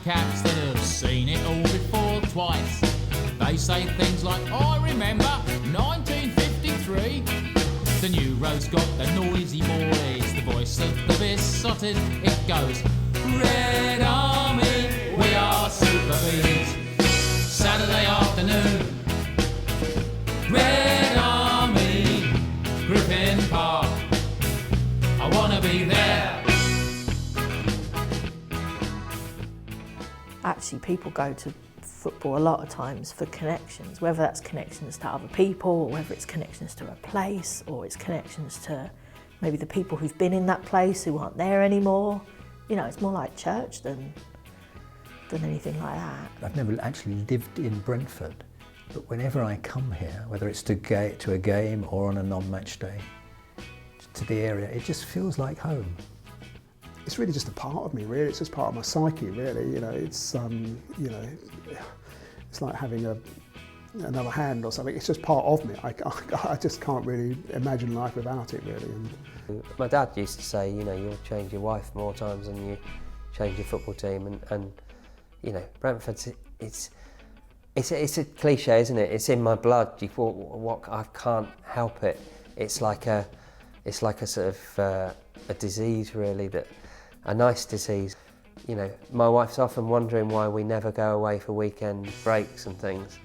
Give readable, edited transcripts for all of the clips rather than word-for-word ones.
chaps that have seen it all before twice. They say things like, I remember 1953. The new road's got the noisy boys, the voice of the besotted. It goes, Red Army, we are super bees. Saturday afternoon, Red Army, Griffin Park. I wanna be there. Actually, people go to football a lot of times for connections, whether that's connections to other people, or whether it's connections to a place, or it's connections to maybe the people who've been in that place who aren't there anymore. You know, it's more like church than anything like that. I've never actually lived in Brentford, but whenever I come here, whether it's to a game or on a non-match day, to the area, it just feels like home. It's really just a part of me, really. It's just part of my psyche, really. You know, it's it's like having another hand or something. It's just part of me. I just can't really imagine life without it, really. And my dad used to say, you know, you'll change your wife more times than you change your football team, and you know, Brentford's it's a cliche, isn't it? It's in my blood. I can't help it. It's like a sort of a disease, really, a nice disease. You know, my wife's often wondering why we never go away for weekend breaks and things.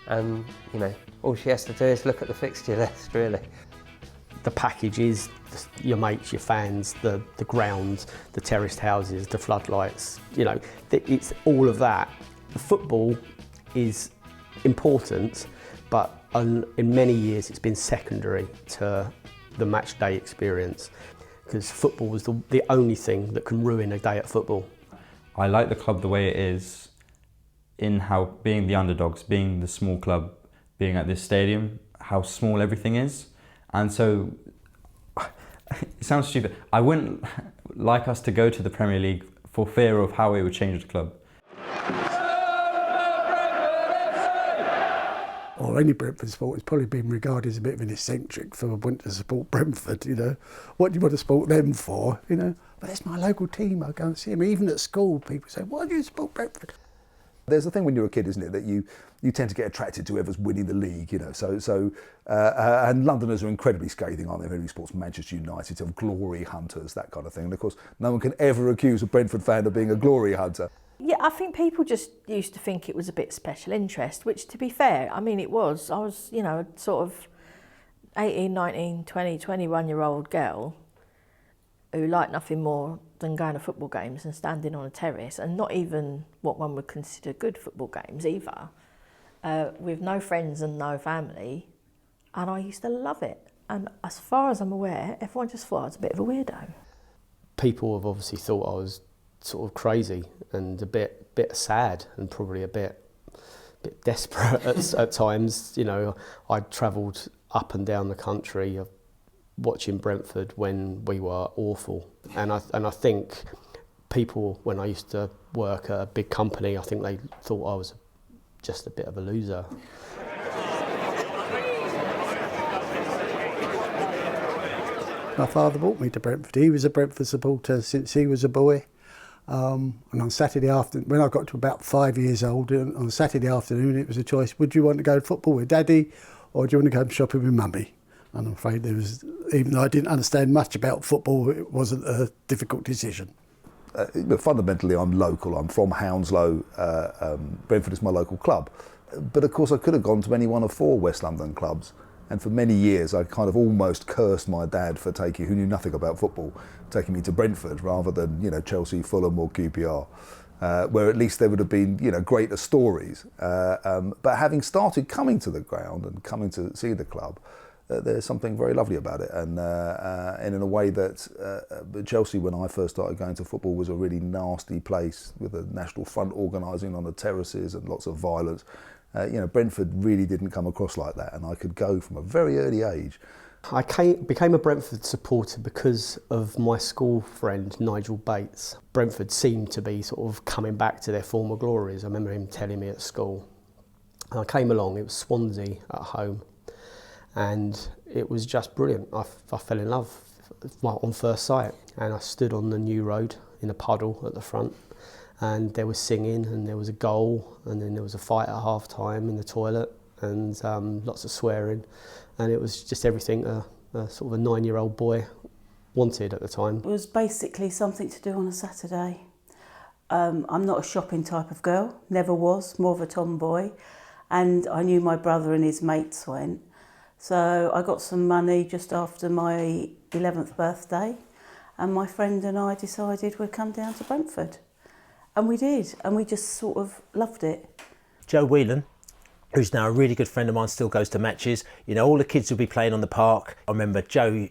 And, you know, all she has to do is look at the fixture list, really. The package is your mates, your fans, the ground, the terraced houses, the floodlights, you know, it's all of that. The football is important, but in many years it's been secondary to the match day experience, because football was the only thing that can ruin a day at football. I like the club the way it is, in how being the underdogs, being the small club, being at this stadium, how small everything is. And so, it sounds stupid, I wouldn't like us to go to the Premier League for fear of how it would change the club. or any Brentford support has probably been regarded as a bit of an eccentric for wanting to support Brentford, you know. What do you want to support them for, you know? But that's my local team, I go and see them. Even at school, people say, why do you support Brentford? There's a thing when you're a kid, isn't it, that you tend to get attracted to whoever's winning the league, you know. And Londoners are incredibly scathing, aren't they? Everybody supports Manchester United, of glory hunters, that kind of thing. And of course, no one can ever accuse a Brentford fan of being a glory hunter. Yeah, I think people just used to think it was a bit special interest, which, to be fair, I mean, it was. I was, you know, sort of 18, 19, 20, 21-year-old girl who liked nothing more than going to football games and standing on a terrace, and not even what one would consider good football games either, with no friends and no family, and I used to love it. And as far as I'm aware, everyone just thought I was a bit of a weirdo. People have obviously thought I was sort of crazy and a bit sad and probably a bit desperate at times. You know, I travelled up and down the country watching Brentford when we were awful, and I think people, when I used to work at a big company, I think they thought I was just a bit of a loser. My father brought me to Brentford. He was a Brentford supporter since he was a boy. And on Saturday afternoon, when I got to about 5 years old, on Saturday afternoon it was a choice: would you want to go to football with Daddy, or do you want to go shopping with Mummy? And I'm afraid there was, even though I didn't understand much about football, it wasn't a difficult decision. Fundamentally, I'm local. I'm from Hounslow. Brentford is my local club. But of course, I could have gone to any one of 4 West London clubs. And for many years, I kind of almost cursed my dad for taking, who knew nothing about football, taking me to Brentford rather than, you know, Chelsea, Fulham or QPR, where at least there would have been, you know, greater stories. But having started coming to the ground and coming to see the club, there's something very lovely about it. And in a way that Chelsea, when I first started going to football, was a really nasty place with the National Front organising on the terraces and lots of violence. You know, Brentford really didn't come across like that, and I could go from a very early age. I became a Brentford supporter because of my school friend Nigel Bates. Brentford seemed to be sort of coming back to their former glories. I remember him telling me at school. And I came along, it was Swansea at home, and it was just brilliant. I fell in love on first sight, and I stood on the new road in a puddle at the front, and there was singing, and there was a goal, and then there was a fight at half time in the toilet, and lots of swearing, and it was just everything a sort of a 9-year-old boy wanted at the time. It was basically something to do on a Saturday. I'm not a shopping type of girl, never was, more of a tomboy, and I knew my brother and his mates went. So I got some money just after my 11th birthday, and my friend and I decided we'd come down to Brentford. And we did, and we just sort of loved it. Joe Whelan, who's now a really good friend of mine, still goes to matches. You know, all the kids would be playing on the park. I remember Joe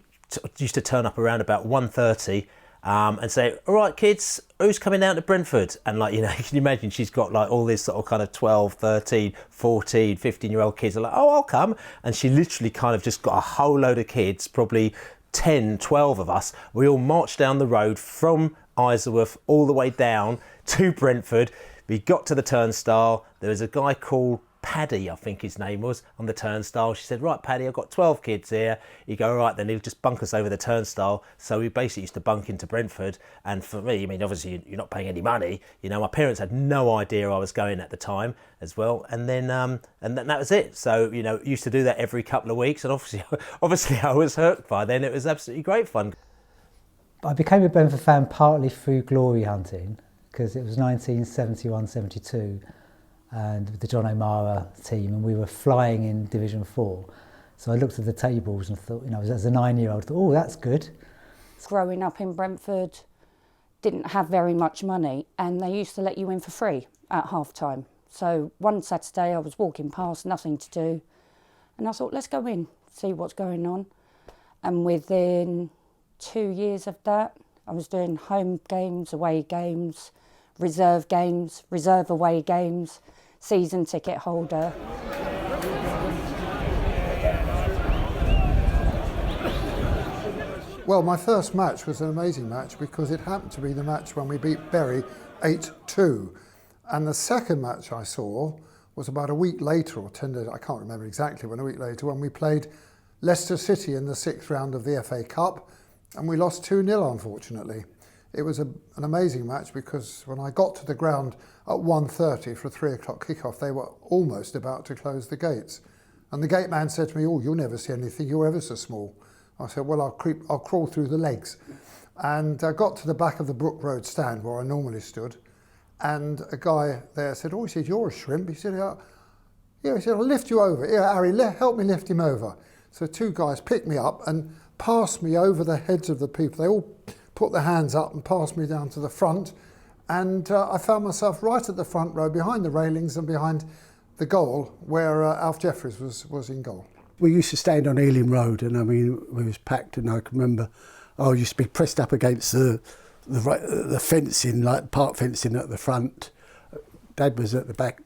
used to turn up around about 1:30 and say, all right, kids, who's coming down to Brentford? And like, you know, you can imagine she's got like all this sort of kind of 12, 13, 14, 15-year-old kids are like, oh, I'll come. And she literally kind of just got a whole load of kids, probably 10, 12 of us. We all marched down the road from Isleworth all the way down to Brentford. We got to the turnstile. There was a guy called Paddy, I think his name was, on the turnstile. She said, right, Paddy, I've got 12 kids here. You go, all right, then he'll just bunk us over the turnstile. So we basically used to bunk into Brentford. And for me, I mean, obviously you're not paying any money. You know, my parents had no idea I was going at the time as well. And then that was it. So, you know, used to do that every couple of weeks. And obviously I was hooked by then. It was absolutely great fun. I became a Brentford fan partly through glory hunting, because it was 1971-72. And the John O'Mara team, and we were flying in Division 4. So I looked at the tables and thought, you know, as a 9-year-old, thought, oh, that's good. Growing up in Brentford, didn't have very much money, and they used to let you in for free at half time. So one Saturday I was walking past, nothing to do, and I thought, let's go in, see what's going on. And within 2 years of that, I was doing home games, away games, reserve away games, season ticket holder. Well, my first match was an amazing match because it happened to be the match when we beat Bury 8-2. And the second match I saw was about a week later, or 10 days, I can't remember exactly when, a week later, when we played Leicester City in the 6th round of the FA Cup, and we lost 2-0, unfortunately. It was an amazing match because when I got to the ground at 1:30 for a 3 o'clock kickoff, they were almost about to close the gates. And the gate man said to me, oh, you'll never see anything, you're ever so small. I said, well, I'll crawl through the legs. And I got to the back of the Brook Road stand where I normally stood, and a guy there said, oh, he said, you're a shrimp. He said, yeah, he said, I'll lift you over. Yeah, Harry, help me lift him over. So 2 guys picked me up and passed me over the heads of the people. They all put their hands up and passed me down to the front, and I found myself right at the front row, behind the railings and behind the goal, where Alf Jeffries was in goal. We used to stand on Ealing Road, and I mean, we was packed, and I can remember I used to be pressed up against the fencing, like park fencing at the front. Dad was at the back,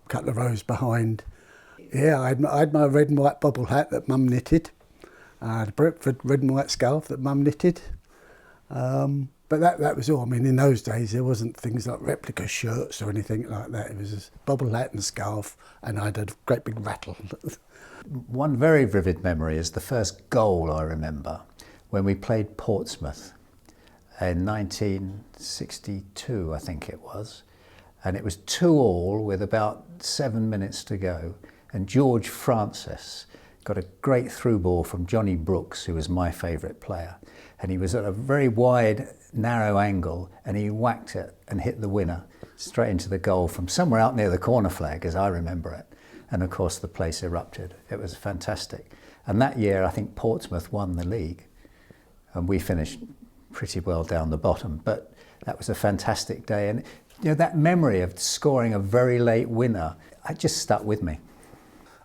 a couple of rows behind. Yeah, I had my red and white bobble hat that Mum knitted, the Brentford red and white scarf that Mum knitted. But that was all. I mean, in those days, there wasn't things like replica shirts or anything like that. It was a bobble hat and scarf, and I had a great big rattle. One very vivid memory is the first goal I remember when we played Portsmouth in 1962, I think it was. And it was 2-2 with about 7 minutes to go. And George Francis got a great through ball from Johnny Brooks, who was my favourite player. And he was at a very wide, narrow angle, and he whacked it and hit the winner straight into the goal from somewhere out near the corner flag, as I remember it. And of course the place erupted. It was fantastic. And that year I think Portsmouth won the league, and we finished pretty well down the bottom. But that was a fantastic day, and you know, that memory of scoring a very late winner, it just stuck with me.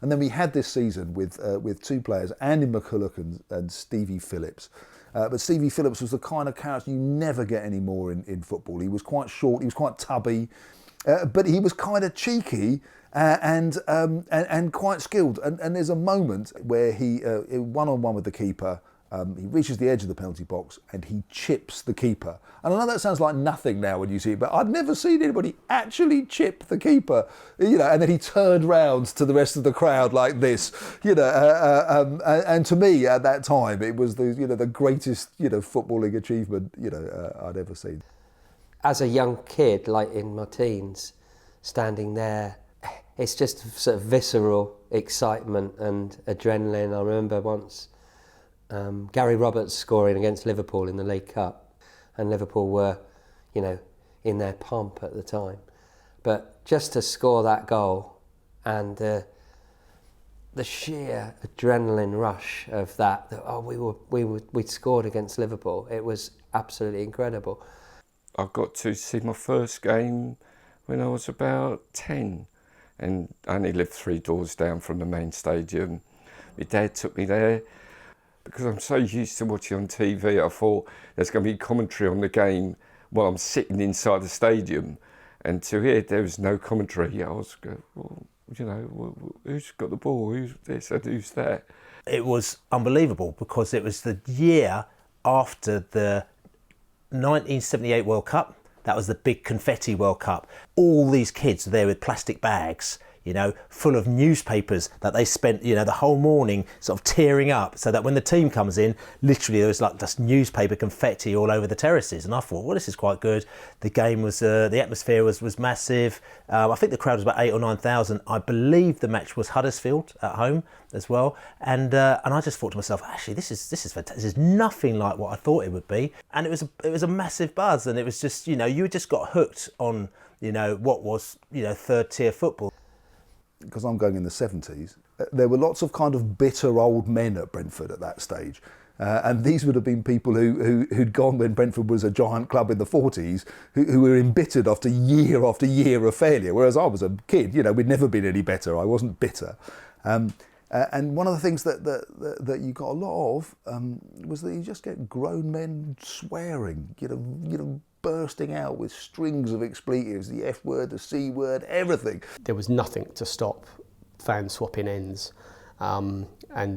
And then we had this season with 2 players, Andy McCulloch and Stevie Phillips. But Stevie Phillips was the kind of character you never get anymore in football. He was quite short, he was quite tubby, but he was kind of cheeky and quite skilled. And there's a moment where he, one-on-one with the keeper, he reaches the edge of the penalty box and he chips the keeper. And I know that sounds like nothing now when you see it, but I'd never seen anybody actually chip the keeper, you know, and then he turned round to the rest of the crowd like this, you know, and to me at that time, it was the greatest, footballing achievement, I'd ever seen. as a young kid, like in my teens, standing there, it's just sort of visceral excitement and adrenaline. I remember once Gary Roberts scoring against Liverpool in the League Cup, and Liverpool were, you know, in their pomp at the time. But just to score that goal and the sheer adrenaline rush of that we'd scored against Liverpool, it was absolutely incredible. I got to see my first game when I was about 10, and I only lived 3 doors down from the main stadium. My dad took me there. Because I'm so used to watching on TV, I thought there's going to be commentary on the game while I'm sitting inside the stadium. And to hear there was no commentary, I was going, well, you know, who's got the ball, who's this and who's that? It was unbelievable because it was the year after the 1978 World Cup. That was the big confetti World Cup. All these kids were there with plastic bags, you know, full of newspapers that they spent, you know, the whole morning sort of tearing up, so that when the team comes in, literally there was like just newspaper confetti all over the terraces. And I thought, well, this is quite good. The game was, the atmosphere was massive. I think the crowd was about 8,000 or 9,000. I believe the match was Huddersfield at home as well. And I just thought to myself, actually, this is fantastic. This is nothing like what I thought it would be. And it was a massive buzz, and it was just, you know, you just got hooked on, you know, what was, you know, third tier football. Because I'm going in the 70s, there were lots of kind of bitter old men at Brentford at that stage. And these would have been people who'd gone when Brentford was a giant club in the 40s, who were embittered after year of failure. Whereas I was a kid, you know, we'd never been any better. I wasn't bitter. And one of the things that you got a lot of was that you just get grown men swearing, you know, bursting out with strings of expletives, the F word, the C word, everything. There was nothing to stop fans swapping ends, and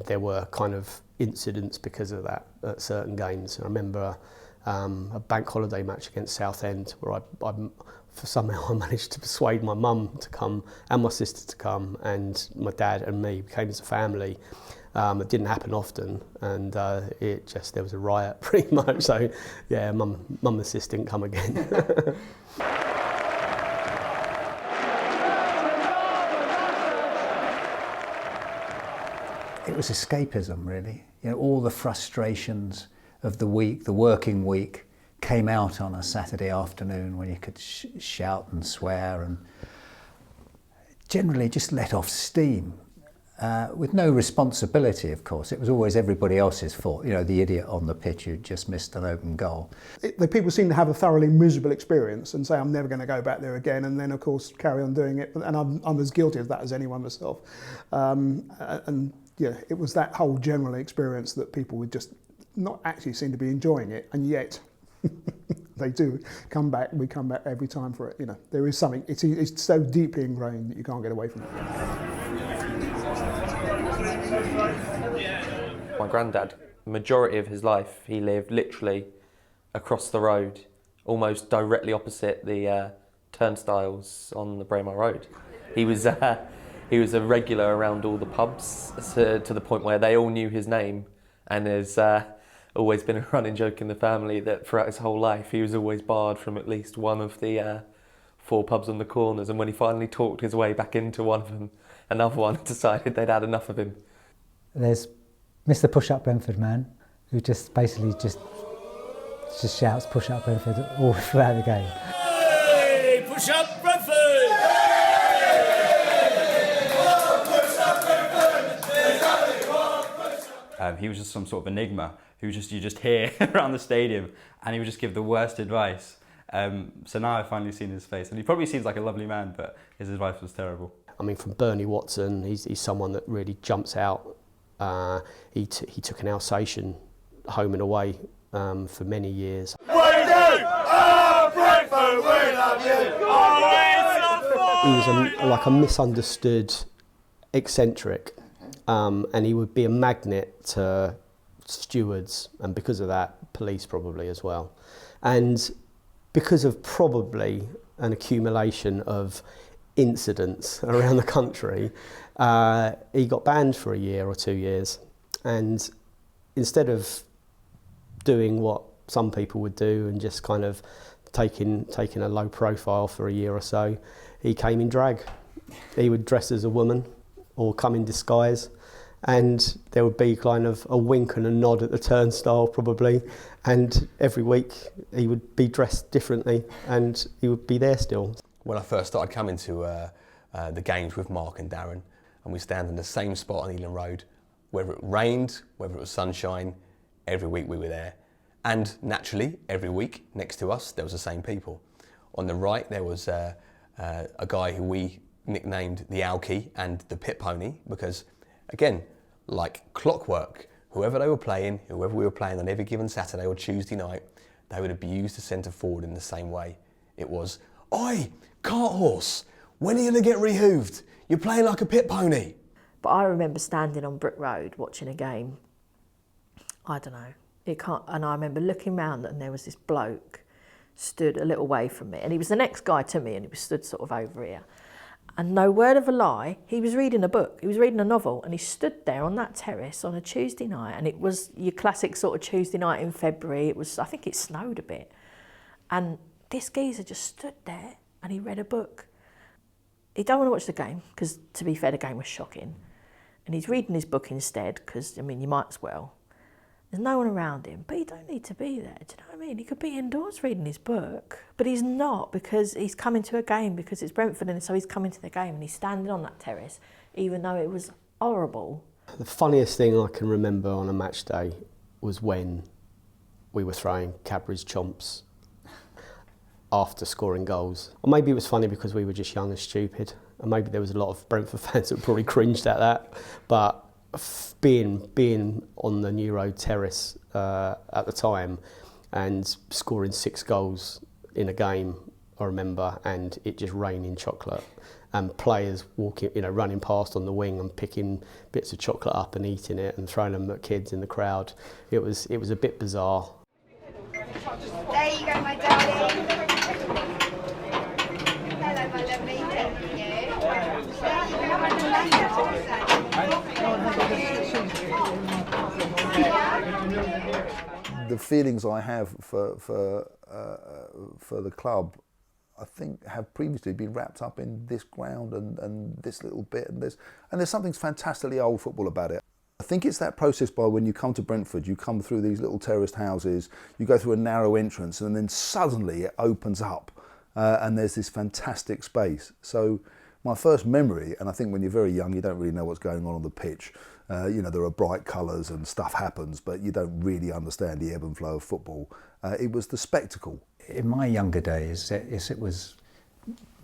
there were kind of incidents because of that at certain games. I remember a bank holiday match against Southend where somehow I managed to persuade my mum to come and my sister to come, and my dad and me came as a family. It didn't happen often, and there was a riot pretty much. So yeah, mum and sis didn't come again. It was escapism, really. You know, all the frustrations of the week, the working week, came out on a Saturday afternoon when you could shout and swear and generally just let off steam. With no responsibility, of course. It was always everybody else's fault. You know, the idiot on the pitch who just missed an open goal. The people seem to have a thoroughly miserable experience and say, I'm never going to go back there again, and then, of course, carry on doing it. And I'm as guilty of that as anyone myself. And yeah, it was that whole general experience that people would just not actually seem to be enjoying it, and yet they do come back. We come back every time for it. You know, there is something. It's so deeply ingrained that you can't get away from it. My granddad, the majority of his life, he lived literally across the road, almost directly opposite the turnstiles on the Braemar Road. He was a regular around all the pubs to the point where they all knew his name, and there's always been a running joke in the family that throughout his whole life he was always barred from at least one of the 4 pubs on the corners, and when he finally talked his way back into one of them, another one decided they'd had enough of him. There's Mr. Push Up Brentford man, who just basically just shouts Push Up Brentford all throughout the game. Hey, push up Brentford! He was just some sort of enigma who you just hear around the stadium, and he would just give the worst advice. So now I've finally seen his face, and he probably seems like a lovely man, but his advice was terrible. I mean, from Bernie Watson, he's someone that really jumps out. He took an Alsatian home and away for many years. We do! Oh, Brentford, we love you! He was like a misunderstood eccentric, and he would be a magnet to stewards, and because of that, police probably as well. And because of probably an accumulation of incidents around the country, he got banned for a year or 2 years, and instead of doing what some people would do and just kind of taking a low profile for a year or so, he came in drag. He would dress as a woman or come in disguise, and there would be kind of a wink and a nod at the turnstile probably, and every week he would be dressed differently and he would be there still. When I first started coming to the games with Mark and Darren, and we stand in the same spot on Ealing Road, whether it rained, whether it was sunshine, every week we were there. And naturally, every week next to us there was the same people. On the right there was a guy who we nicknamed the Alki and the Pit Pony, because again, like clockwork, whoever we were playing on every given Saturday or Tuesday night, they would abuse the centre forward in the same way. It was, "Oi, cart horse, when are you going to get rehooved? You're playing like a pit pony." But I remember standing on Brick Road watching a game. I don't know. And I remember looking round and there was this bloke stood a little way from me, and he was the next guy to me, and he was stood sort of over here. And no word of a lie, he was reading a book, he was reading a novel, and he stood there on that terrace on a Tuesday night, and it was your classic sort of Tuesday night in February. It was, I think it snowed a bit. And this geezer just stood there and he read a book. He don't want to watch the game, because to be fair, the game was shocking. And he's reading his book instead, because, I mean, you might as well. There's no one around him, but he don't need to be there, do you know what I mean? He could be indoors reading his book, but he's not, because he's coming to a game, because it's Brentford, and so he's coming to the game, and he's standing on that terrace, even though it was horrible. The funniest thing I can remember on a match day was when we were throwing Cadbury's chomps after scoring goals. Or maybe it was funny because we were just young and stupid, and maybe there was a lot of Brentford fans that probably cringed at that, but being on the New Road terrace at the time and scoring 6 goals in a game, I remember, and it just raining chocolate and players walking, running past on the wing and picking bits of chocolate up and eating it and throwing them at kids in the crowd. It was a bit bizarre. There you go, my darling. Hello, my lovely. Thank you. There you go, my lovely. The feelings I have for the club, I think, have previously been wrapped up in this ground and this little bit, and there's something fantastically old football about it. I think it's that process by when you come to Brentford, you come through these little terraced houses, you go through a narrow entrance, and then suddenly it opens up, and there's this fantastic space. So my first memory, and I think when you're very young, you don't really know what's going on the pitch. There are bright colours and stuff happens, but you don't really understand the ebb and flow of football. It was the spectacle. In my younger days, it was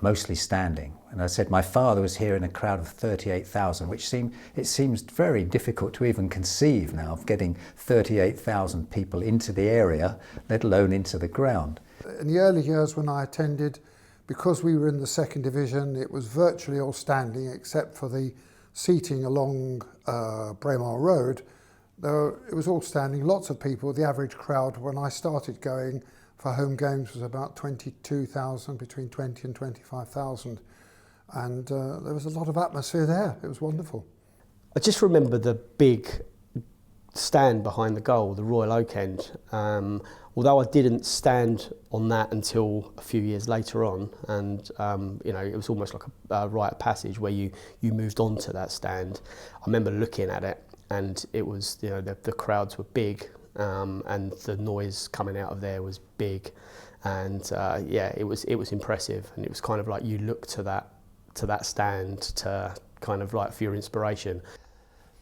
mostly standing. And I said my father was here in a crowd of 38,000, which seems very difficult to even conceive now, of getting 38,000 people into the area, let alone into the ground. In the early years when I attended, because we were in the second division, it was virtually all standing except for the seating along Braemar Road. It was all standing, lots of people. The average crowd when I started going for home games was about 22,000, between 20 and 25,000. And there was a lot of atmosphere there. It was wonderful. I just remember the big stand behind the goal, the Royal Oak End. Although I didn't stand on that until a few years later on, and it was almost like a rite of passage where you moved on to that stand. I remember looking at it, and it was the crowds were big, and the noise coming out of there was big, and it was impressive, and it was kind of like you look to that stand to kind of like for your inspiration.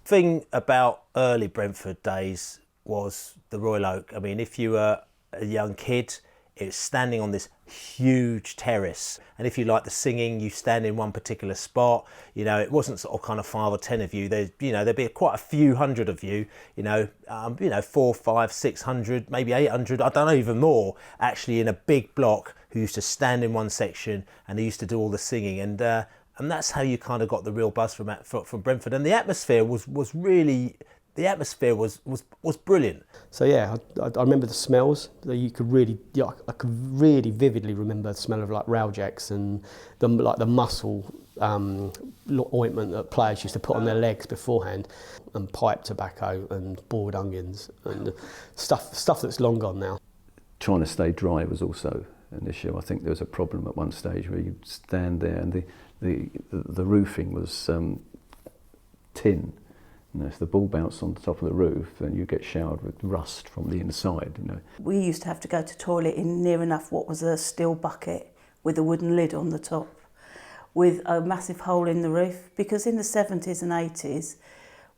Thing about early Brentford days was the Royal Oak. I mean, if you were a young kid, it was standing on this huge terrace, and if you like the singing, you stand in one particular spot. It wasn't sort of kind of 5 or 10 of you. There'd be quite a few hundred of you. 4, 5, 600, maybe 800. I don't know, even more. Actually, in a big block, who used to stand in one section and they used to do all the singing, and that's how you kind of got the real buzz from Brentford. And the atmosphere was really. The atmosphere was brilliant. So yeah, I remember the smells. I could really vividly remember the smell of like Ralgex and the muscle ointment that players used to put on their legs beforehand, and pipe tobacco and boiled onions and stuff that's long gone now. Trying to stay dry was also an issue. I think there was a problem at one stage where you stand there and the roofing was tin. You know, if the ball bounced on the top of the roof, then you get showered with rust from the inside. You know. We used to have to go to toilet in near enough what was a steel bucket with a wooden lid on the top, with a massive hole in the roof, because in the 70s and 80s,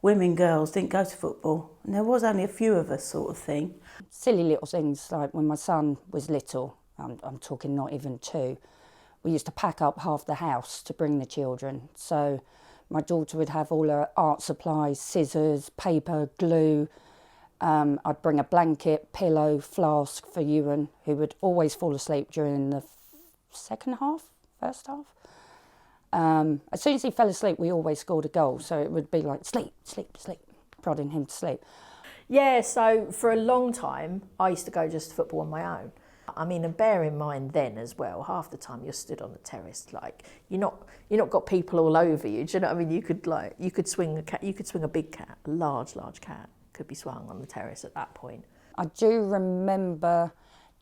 women, girls didn't go to football, and there was only a few of us, sort of thing. Silly little things like when my son was little, I'm talking not even 2, we used to pack up half the house to bring the children. So my daughter would have all her art supplies, scissors, paper, glue. I'd bring a blanket, pillow, flask for Ewan, who would always fall asleep during the first half. As soon as he fell asleep, we always scored a goal. So it would be like, sleep, sleep, sleep, prodding him to sleep. Yeah, so for a long time, I used to go just to football on my own. I mean, and bear in mind then as well, half the time you're stood on the terrace, like you're not got people all over you. Do you know what I mean? You could swing a cat, you could swing a big cat, a large cat could be swung on the terrace at that point. I do remember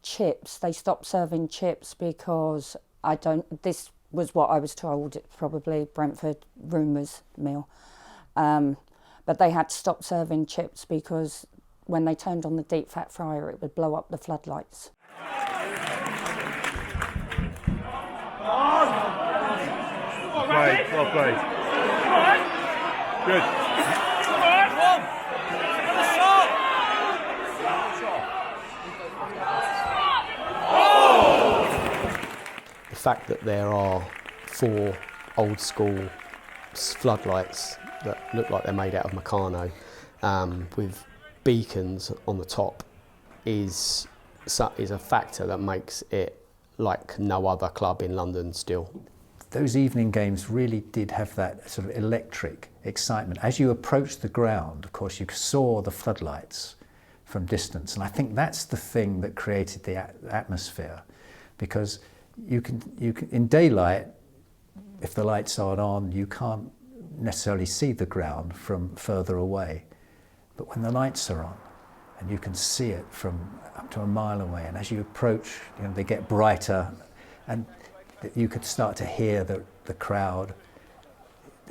chips. They stopped serving chips because this was what I was told. It's probably Brentford rumours meal. But they had to stop serving chips because when they turned on the deep fat fryer, it would blow up the floodlights. Well played. Good. The fact that there are 4 old school floodlights that look like they're made out of Meccano with beacons on the top is a factor that makes it like no other club in London still. Those evening games really did have that sort of electric excitement. As you approached the ground, of course, you saw the floodlights from distance, and I think that's the thing that created the atmosphere, because you can in daylight, if the lights aren't on, you can't necessarily see the ground from further away. But when the lights are on, and you can see it from up to a mile away, and as you approach, they get brighter, and you could start to hear the crowd.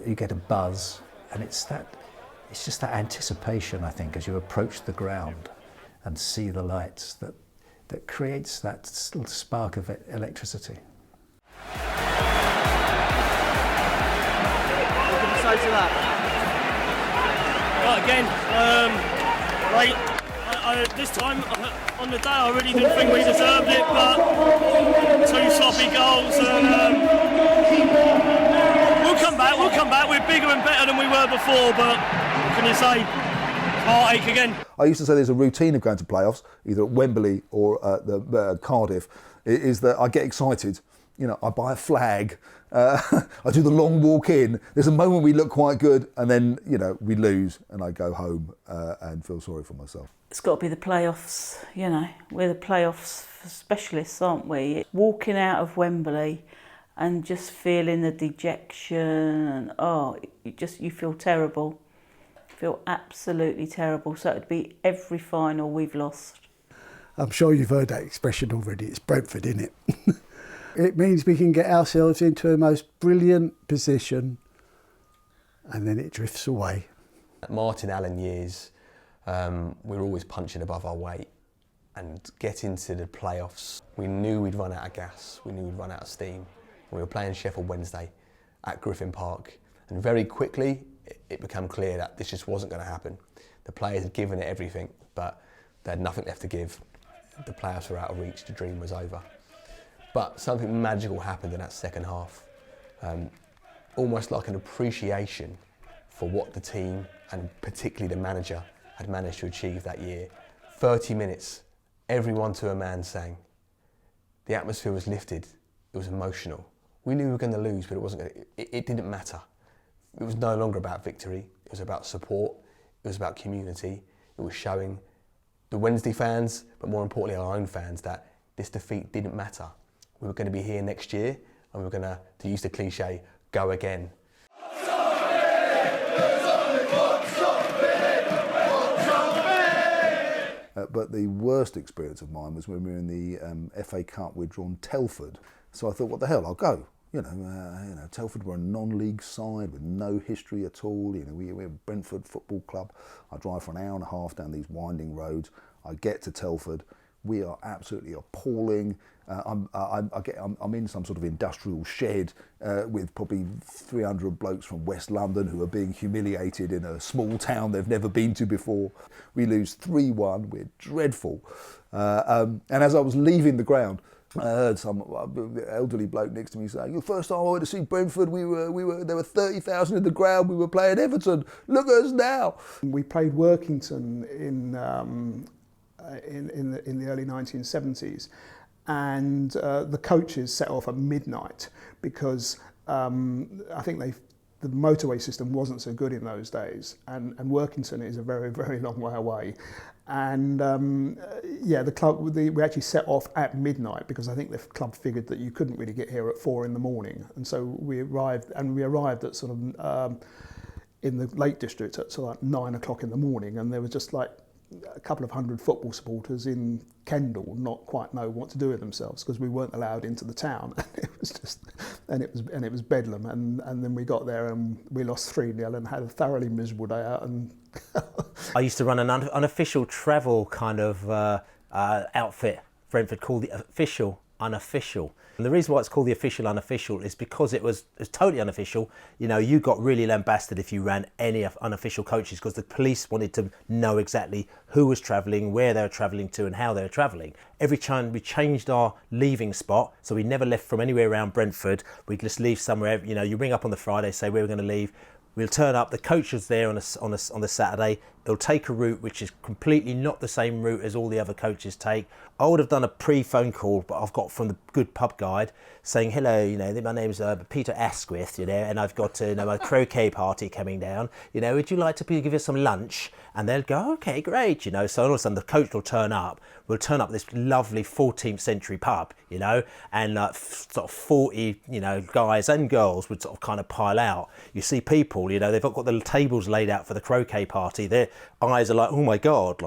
You get a buzz, and it's just that anticipation, I think, as you approach the ground and see the lights that creates that little spark of electricity. What can you say to that? Right, again, this time on the day I really didn't think we deserved it, but 2 sloppy goals, and we'll come back, we're bigger and better than we were before, but what can you say? Heartache again. I used to say there's a routine of going to playoffs, either at Wembley or at Cardiff, is that I get excited. I buy a flag, I do the long walk in. There's a moment we look quite good, and then, we lose, and I go home and feel sorry for myself. It's got to be the playoffs, We're the playoffs specialists, aren't we? Walking out of Wembley and just feeling the dejection, and you feel terrible. Feel absolutely terrible. So it'd be every final we've lost. I'm sure you've heard that expression already. It's Brentford, isn't it? It means we can get ourselves into a most brilliant position, and then it drifts away. At Martin Allen years, we were always punching above our weight, and getting to the playoffs, we knew we'd run out of gas, we knew we'd run out of steam. We were playing Sheffield Wednesday at Griffin Park, and very quickly it became clear that this just wasn't going to happen. The players had given it everything, but they had nothing left to give. The playoffs were out of reach, the dream was over. But something magical happened in that second half, almost like an appreciation for what the team, and particularly the manager, had managed to achieve that year. 30 minutes, everyone to a man sang. The atmosphere was lifted, it was emotional. We knew we were going to lose, but it didn't matter. It was no longer about victory, it was about support, it was about community, it was showing the Wednesday fans, but more importantly our own fans, that this defeat didn't matter. We were going to be here next year, and we were going to use the cliche, go again. But the worst experience of mine was when we were in the FA Cup. We'd drawn Telford, so I thought, what the hell, I'll go. Telford were a non-league side with no history at all. We're Brentford Football Club. I drive for an hour and a half down these winding roads. I get to Telford. We are absolutely appalling. I'm in some sort of industrial shed with probably 300 blokes from West London who are being humiliated in a small town they've never been to before. We lose 3-1. We're dreadful. And as I was leaving the ground, I heard some elderly bloke next to me saying, "The first time I went to see Brentford, there were 30,000 in the ground. We were playing Everton. Look at us now." We played Workington in the early 1970s, and the coaches set off at midnight because I think the motorway system wasn't so good in those days, and Workington is a very, very long way away. And the club, we actually set off at midnight because I think the club figured that you couldn't really get here at 4 in the morning. And so we arrived at sort of in the Lake District at sort of like 9 o'clock in the morning, and there was just like a couple of hundred football supporters in Kendal not quite know what to do with themselves because we weren't allowed into the town. It was bedlam, and then we got there and we lost 3-0 and had a thoroughly miserable day out. And I used to run an unofficial travel kind of outfit, Brentford, called the Official Unofficial. And the reason why it's called the Official Unofficial is because it was totally unofficial. You got really lambasted if you ran any unofficial coaches because the police wanted to know exactly who was travelling, where they were travelling to and how they were travelling. Every time we changed our leaving spot, so we never left from anywhere around Brentford. We'd just leave somewhere, you ring up on the Friday, say where we're going to leave. We'll turn up, the coach is there on the Saturday. He'll take a route which is completely not the same route as all the other coaches take. I would have done a pre-phone call, but I've got from the good pub guide saying, "Hello, my name's Peter Asquith, and I've got my croquet party coming down. Would you like to give us some lunch?" And they'll go, "Okay, great." So all of a sudden the coach will turn up. We'll turn up this lovely 14th century pub, and sort of 40, guys and girls would sort of kind of pile out. You see people, they've got the tables laid out for the croquet party. Their eyes are like, "Oh my God,"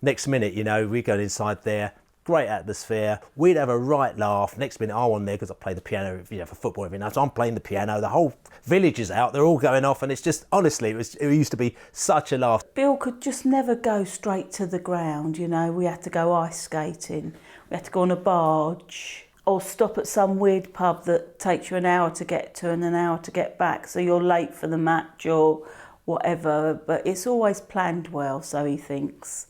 Next minute, we go inside there. Great atmosphere. We'd have a right laugh. Next minute, I'm on there because I play the piano, for football every night. So I'm playing the piano. The whole village is out. They're all going off, and it's just honestly, it used to be such a laugh. Bill could just never go straight to the ground. We had to go ice skating. We had to go on a barge or stop at some weird pub that takes you an hour to get to and an hour to get back. So you're late for the match or whatever. But it's always planned well, so he thinks.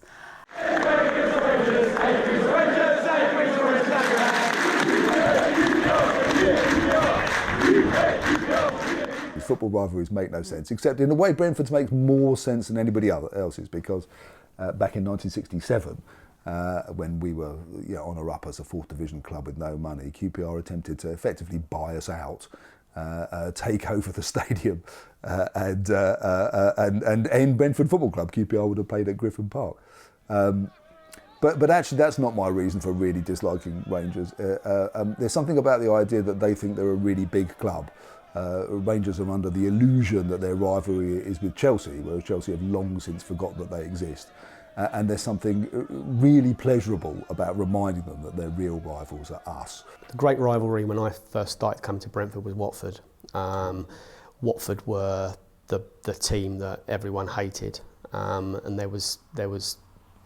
Football rivalries make no sense, except in a way Brentford's makes more sense than anybody else's because back in 1967, when we were on a up as a 4th Division club with no money, QPR attempted to effectively buy us out, take over the stadium, and end Brentford Football Club. QPR would have played at Griffin Park. But actually, that's not my reason for really disliking Rangers. There's something about the idea that they think they're a really big club. Rangers are under the illusion that their rivalry is with Chelsea, whereas Chelsea have long since forgotten that they exist. And there's something really pleasurable about reminding them that their real rivals are us. The great rivalry when I first started coming to Brentford was Watford. Watford were the team that everyone hated, and there was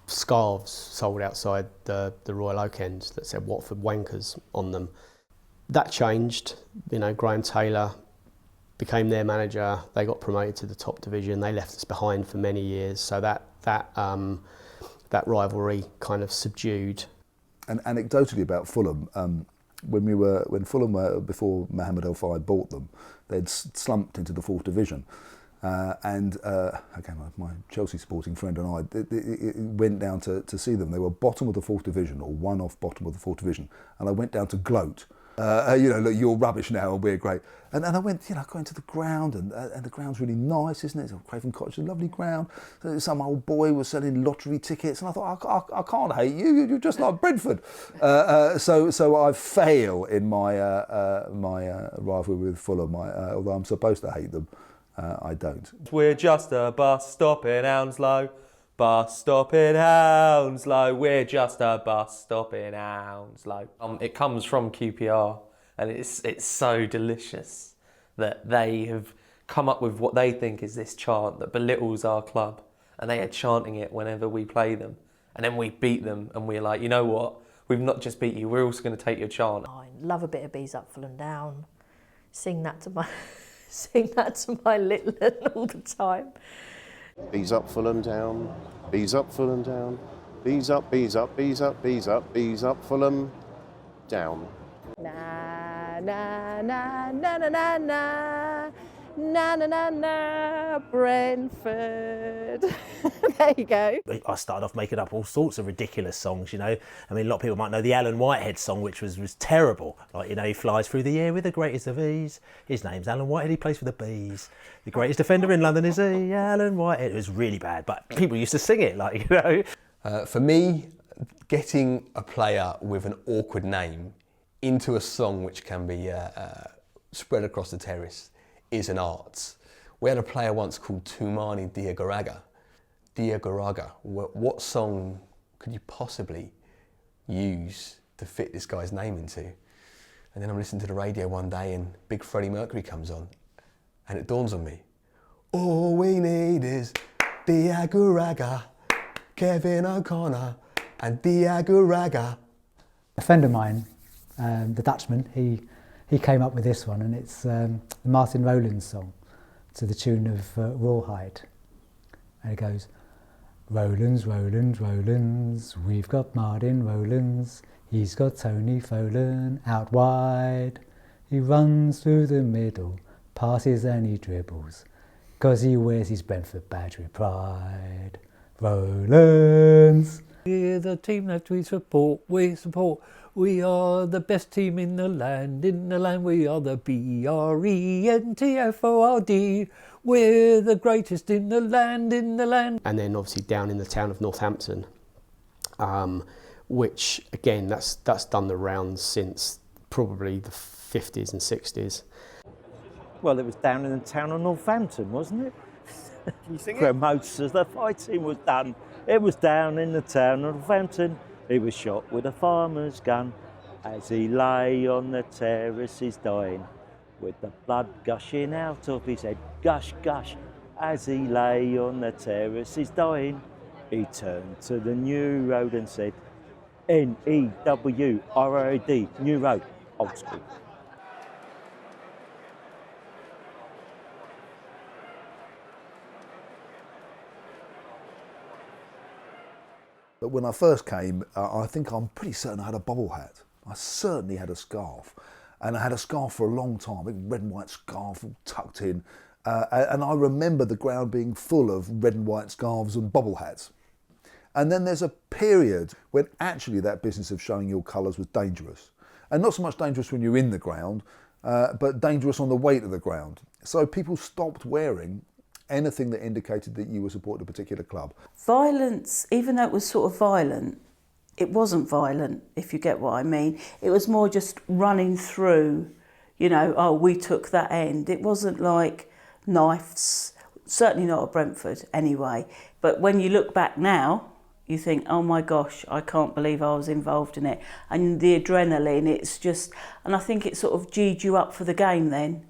scarves sold outside the Royal Oak End that said Watford Wankers on them. That changed. Graham Taylor became their manager. They got promoted to the top division. They left us behind for many years. So that rivalry kind of subdued. And anecdotally about Fulham, when Fulham were, before Mohamed El Fayed bought them, they'd slumped into the 4th Division. Again, my Chelsea supporting friend and I went down to see them. They were bottom of the 4th Division, or one off bottom of the 4th Division, and I went down to gloat. Look, you're rubbish now and we're great. And I went, going to the ground, and the ground's really nice, isn't it? It's Craven Cottage, a lovely ground. Some old boy was selling lottery tickets, and I thought, I can't hate you. You're just like Brentford. So I fail in my rivalry with Fulham. Although I'm supposed to hate them, I don't. We're just a bus stop in Hounslow, bus stop in Hounslow. We're just a bus stop in Hounslow. It comes from QPR, and it's so delicious that they have come up with what they think is this chant that belittles our club, and they are chanting it whenever we play them. And then we beat them, and we're like, you know what? We've not just beat you, we're also going to take your chant. I love a bit of Bees Up, Fulham Down. Sing that to my little one all the time. Bees up, Fulham down. Bees up, Fulham down. Bees up, bees up, bees up, bees up, bees up, Fulham down. Na na na na na na na. Na na na na, Brentford. There you go. I started off making up all sorts of ridiculous songs, you know. I mean, a lot of people might know the Alan Whitehead song, which was terrible. Like, you know, he flies through the air with the greatest of ease. His name's Alan Whitehead, he plays for the Bees. The greatest defender in London is he, Alan Whitehead. It was really bad, but people used to sing it, like, you know. For me, getting a player with an awkward name into a song which can be spread across the terrace is an art. We had a player once called Toumani Diagouraga. Diagouraga. What song could you possibly use to fit this guy's name into? And then I'm listening to the radio one day and Big Freddie Mercury comes on, and it dawns on me, all we need is Diagouraga, Kevin O'Connor and Diagouraga. A friend of mine, the Dutchman, he came up with this one, and it's the Martin Rowlands song to the tune of Rawhide. And it goes, Rowlands, Rowlands, Rowlands, we've got Martin Rowlands, he's got Tony Folan out wide. He runs through the middle, passes and he dribbles, 'cause he wears his Brentford badge with pride. Rowlands. We're the team that we support. We are the best team in the land. We are the BRENTFORD. We're the greatest in the land. And then obviously down in the town of Northampton, which again, that's done the rounds since probably the 50s and 60s. Well, it was down in the town of Northampton, wasn't it? Can you sing it? Most of the fighting was done. It was down in the town of Northampton. He was shot with a farmer's gun as he lay on the terraces dying, with the blood gushing out of his head. Gush, gush, as he lay on the terraces dying. He turned to the New Road and said, NEWROD, New Road, Old School. But when I first came, I think I'm pretty certain I had a bobble hat. I certainly had a scarf. And I had a scarf for a long time, a big red and white scarf all tucked in. And I remember the ground being full of red and white scarves and bobble hats. And then there's a period when actually that business of showing your colours was dangerous. And not so much dangerous when you're in the ground, but dangerous on the way to the ground. So people stopped wearing anything that indicated that you were supporting a particular club. Violence, even though it was sort of violent, it wasn't violent, if you get what I mean. It was more just running through, you know, oh, we took that end. It wasn't like knives, certainly not at Brentford anyway. But when you look back now, you think, oh my gosh, I can't believe I was involved in it. And the adrenaline, it's just, and I think it sort of G'd you up for the game then.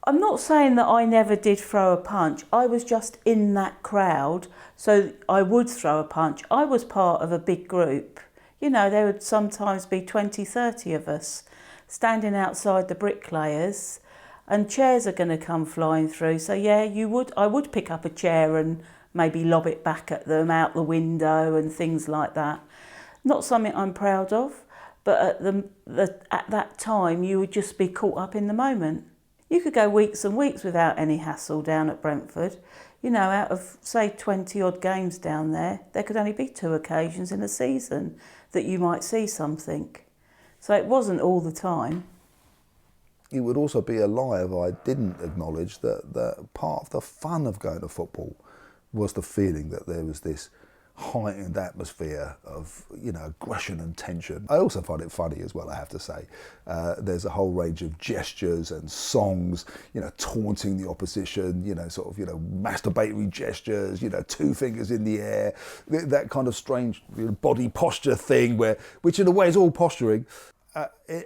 I'm not saying that I never did throw a punch. I was just in that crowd, so I would throw a punch. I was part of a big group. You know, there would sometimes be 20, 30 of us standing outside the bricklayers, and chairs are going to come flying through. So yeah, I would pick up a chair and maybe lob it back at them out the window and things like that. Not something I'm proud of, but at that time you would just be caught up in the moment. You could go weeks and weeks without any hassle down at Brentford. You know, out of, say, 20 odd games down there could only be 2 occasions in a season that you might see something. So it wasn't all the time. It would also be a lie if I didn't acknowledge that part of the fun of going to football was the feeling that there was this heightened atmosphere of, you know, aggression and tension. I also find it funny as well, I have to say. There's a whole range of gestures and songs, you know, taunting the opposition, you know, sort of, you know, masturbatory gestures, you know, 2 fingers in the air, that kind of strange, you know, body posture thing, which in a way is all posturing.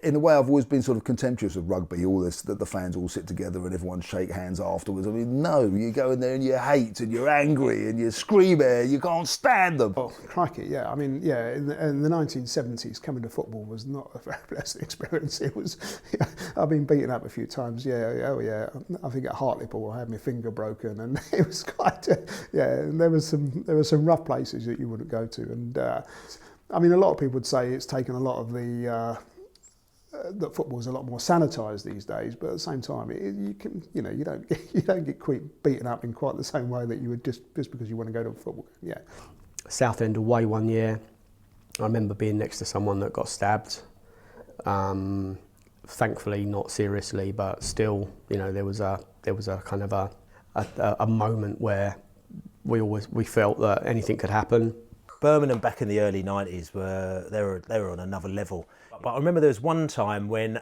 In a way, I've always been sort of contemptuous of rugby, all this, that the fans all sit together and everyone shake hands afterwards. I mean, no, you go in there and you hate and you're angry and you scream at, you can't stand them. Oh, crikey, yeah. I mean, yeah, in the 1970s, coming to football was not a very pleasant experience. It was, yeah, I've been beaten up a few times, yeah. I think at Hartlepool I had my finger broken, and it was quite, and there was some rough places that you wouldn't go to. And I mean, a lot of people would say it's taken a lot of that football's a lot more sanitised these days, but at the same time, you don't get beaten up in quite the same way that you would just because you want to go to a football game. Yeah. Southend away one year, I remember being next to someone that got stabbed. Thankfully, not seriously, but still, you know, there was a kind of a moment where we felt that anything could happen. Birmingham back in the early 90s they were on another level. But I remember there was one time when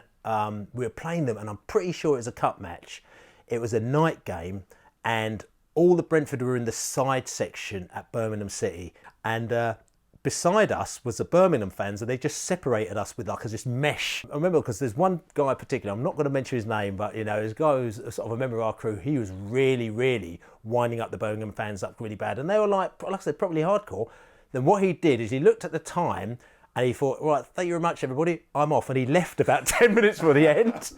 we were playing them, and I'm pretty sure it was a cup match. It was a night game, and all the Brentford were in the side section at Birmingham City, and beside us was the Birmingham fans, and they just separated us with like this mesh. I remember because there's one guy in particular, I'm not going to mention his name, but you know, this guy who's sort of a member of our crew, he was really, really winding up the Birmingham fans up really bad, and they were like I said, probably hardcore. Then what he did is he looked at the time and he thought, right, thank you very much, everybody, I'm off. And he left about 10 minutes before the end.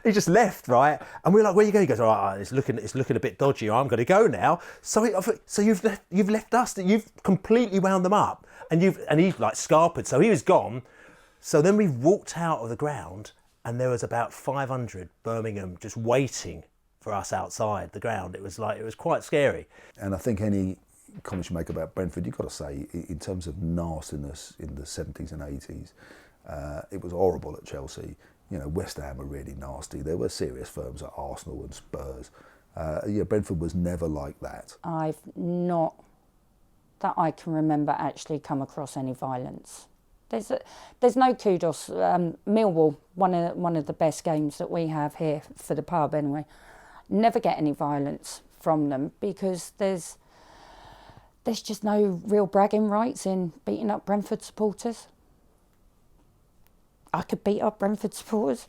He just left, right? And we were like, where you going? He goes, all right, it's looking a bit dodgy. I'm going to go now. So you've left us, you've completely wound them up. And he like scarpered, so he was gone. So then we walked out of the ground, and there was about 500 Birmingham just waiting for us outside the ground. It was quite scary. And I think any comments you make about Brentford, you've got to say, in terms of nastiness in the 70s and 80s, it was horrible at Chelsea. You know, West Ham were really nasty. There were serious firms at Arsenal and Spurs. Brentford was never like that. I've not, that I can remember, actually come across any violence. There's no kudos. Millwall, one of the best games that we have here for the pub anyway, never get any violence from them because there's just no real bragging rights in beating up Brentford supporters. I could beat up Brentford supporters.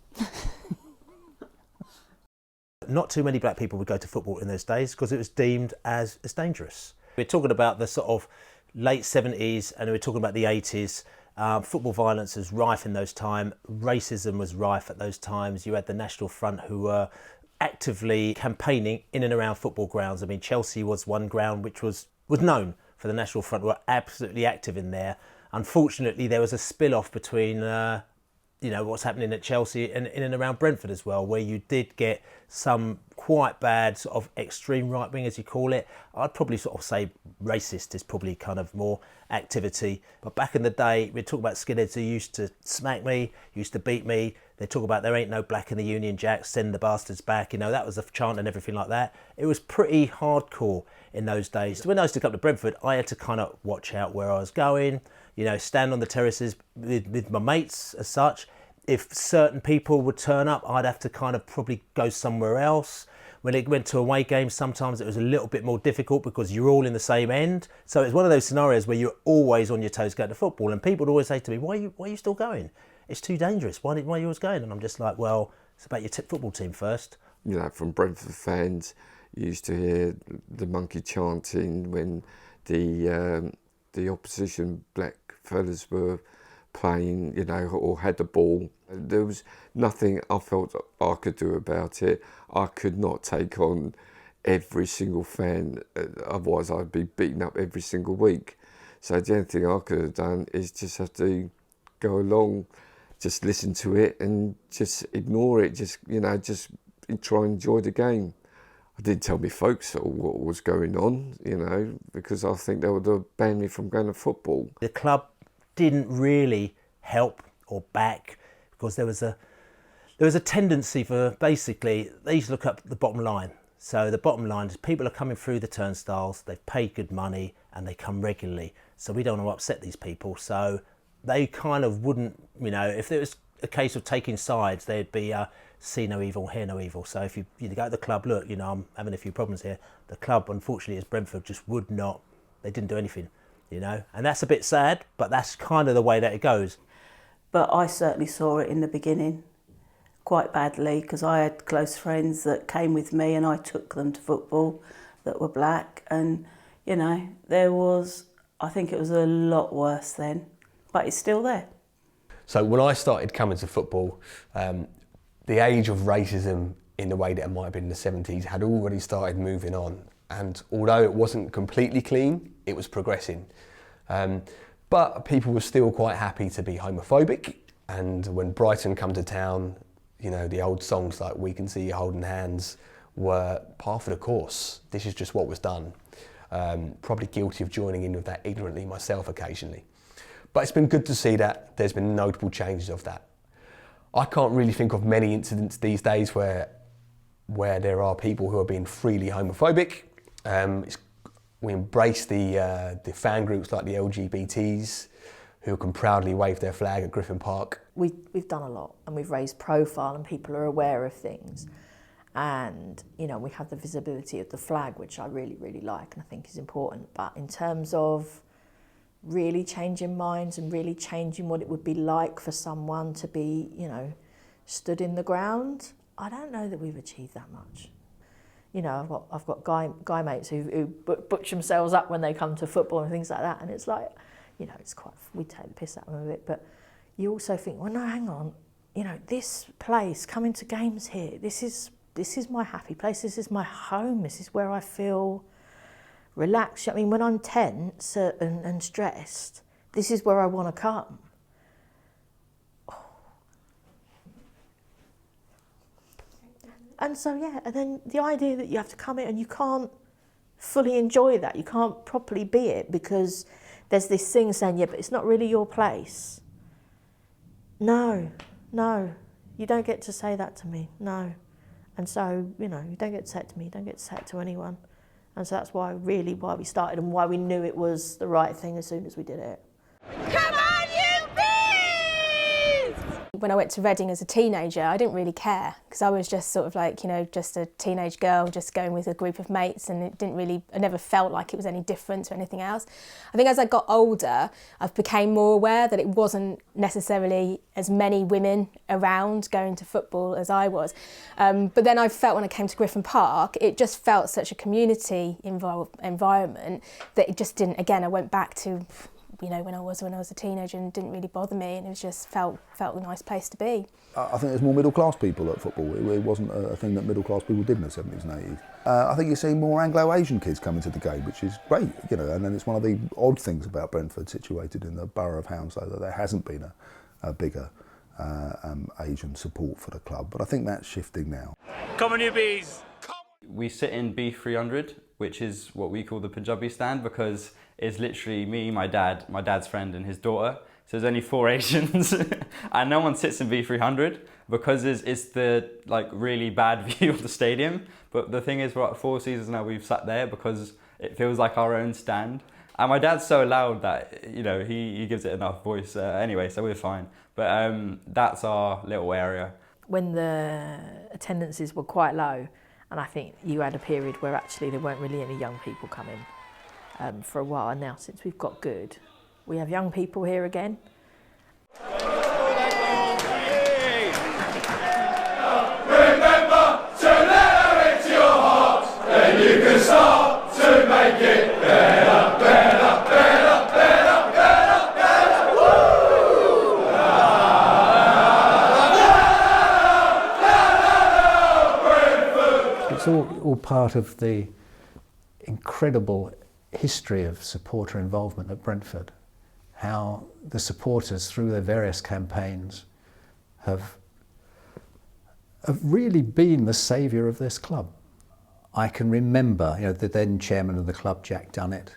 Not too many black people would go to football in those days because it was deemed as dangerous. We're talking about the sort of late 70s and we're talking about the 80s. Football violence was rife in those times. Racism was rife at those times. You had the National Front who were actively campaigning in and around football grounds. I mean, Chelsea was one ground which was known for the National Front, were absolutely active in there. Unfortunately, there was a spill-off between what's happening at Chelsea and in and around Brentford as well, where you did get some quite bad sort of extreme right-wing, as you call it. I'd probably sort of say racist is probably kind of more activity. But back in the day, we talk about skinheads who used to smack me, used to beat me. They talk about there ain't no black in the Union Jack, send the bastards back. You know, that was a chant and everything like that. It was pretty hardcore in those days. When I used to come to Brentford, I had to kind of watch out where I was going, you know, stand on the terraces with my mates as such. If certain people would turn up, I'd have to kind of probably go somewhere else. When it went to away games, sometimes it was a little bit more difficult because you're all in the same end. So it's one of those scenarios where you're always on your toes going to football. And people would always say to me, why are you still going? It's too dangerous. Why are you always going? And I'm just like, well, it's about your football team first. You know, from Brentford fans, you used to hear the monkey chanting when the opposition black fellas were playing, you know, or had the ball. There was nothing I felt I could do about it. I could not take on every single fan, otherwise I'd be beaten up every single week. So the only thing I could have done is just have to go along, just listen to it and just ignore it, just try and enjoy the game. I didn't tell me folks what was going on, you know, because I think they would have banned me from going to football. The club didn't really help or back because there was a tendency for, basically, they used to look up the bottom line. So the bottom line is people are coming through the turnstiles, they've paid good money, and they come regularly. So we don't want to upset these people. So they kind of wouldn't, you know, if there was a case of taking sides, they'd be see no evil, hear no evil. So if you go to the club, look, you know, I'm having a few problems here. The club, unfortunately, as Brentford, just would not, they didn't do anything, you know. And that's a bit sad, but that's kind of the way that it goes. But I certainly saw it in the beginning quite badly, because I had close friends that came with me and I took them to football that were black, and you know, I think it was a lot worse then, but it's still there. So when I started coming to football, the age of racism in the way that it might have been in the 70s had already started moving on, and although it wasn't completely clean, it was progressing. But people were still quite happy to be homophobic, and when Brighton come to town, you know, the old songs like We Can See You Holding Hands were par for the course. This is just what was done. Probably guilty of joining in with that ignorantly myself occasionally. But it's been good to see that there's been notable changes of that. I can't really think of many incidents these days where there are people who are being freely homophobic. We embrace the fan groups like the LGBTs who can proudly wave their flag at Griffin Park. We've done a lot, and we've raised profile, and people are aware of things. And, you know, we have the visibility of the flag, which I really, really like and I think is important. But in terms of really changing minds and really changing what it would be like for someone to be, you know, stood in the ground, I don't know that we've achieved that much. You know, I've got guy mates who butch themselves up when they come to football and things like that, and it's like, you know, it's quite, we take the piss out of them a bit, but you also think, well, no, hang on, you know, this place, coming to games here, this is my happy place, this is my home, this is where I feel relaxed. I mean, when I'm tense and stressed, this is where I want to come. And so, yeah, and then the idea that you have to come in and you can't fully enjoy that, you can't properly be it because there's this thing saying, yeah, but it's not really your place. No, you don't get to say that to me, no. And so, you know, you don't get to say it to me, you don't get to say it to anyone. And so that's why we started and why we knew it was the right thing as soon as we did it. Come on, you bees! When I went to Reading as a teenager, I didn't really care because I was just sort of like, you know, just a teenage girl just going with a group of mates, and I never felt like it was any different to anything else. I think as I got older, I became more aware that it wasn't necessarily as many women around going to football as I was. But then I felt when I came to Griffin Park, it just felt such a community environment that it just didn't, again, I went back to, you know, when I was a teenager, and didn't really bother me, and it was just felt a nice place to be. I think there's more middle class people at football. It wasn't a thing that middle class people did in the 70s and 80s. I think you're seeing more Anglo-Asian kids coming to the game, which is great, you know, and then it's one of the odd things about Brentford, situated in the borough of Hounslow, that there hasn't been a bigger Asian support for the club. But I think that's shifting now. Come on, you bees! We sit in B300, which is what we call the Punjabi stand, because it's literally me, my dad's friend and his daughter. So there's only 4 Asians and no one sits in B300 because it's the like really bad view of the stadium. But the thing is, for 4 seasons now we've sat there because it feels like our own stand. And my dad's so loud that, you know, he gives it enough voice anyway, so we're fine. But that's our little area. When the attendances were quite low, and I think you had a period where actually there weren't really any young people coming for a while. And now, since we've got good, we have young people here again. Remember to let her into your heart, then you can start to make it better, better, better, better, better, better. Woo! It's all part of the incredible history of supporter involvement at Brentford, how the supporters through their various campaigns have really been the saviour of this club. I can remember, you know, the then chairman of the club, Jack Dunnett,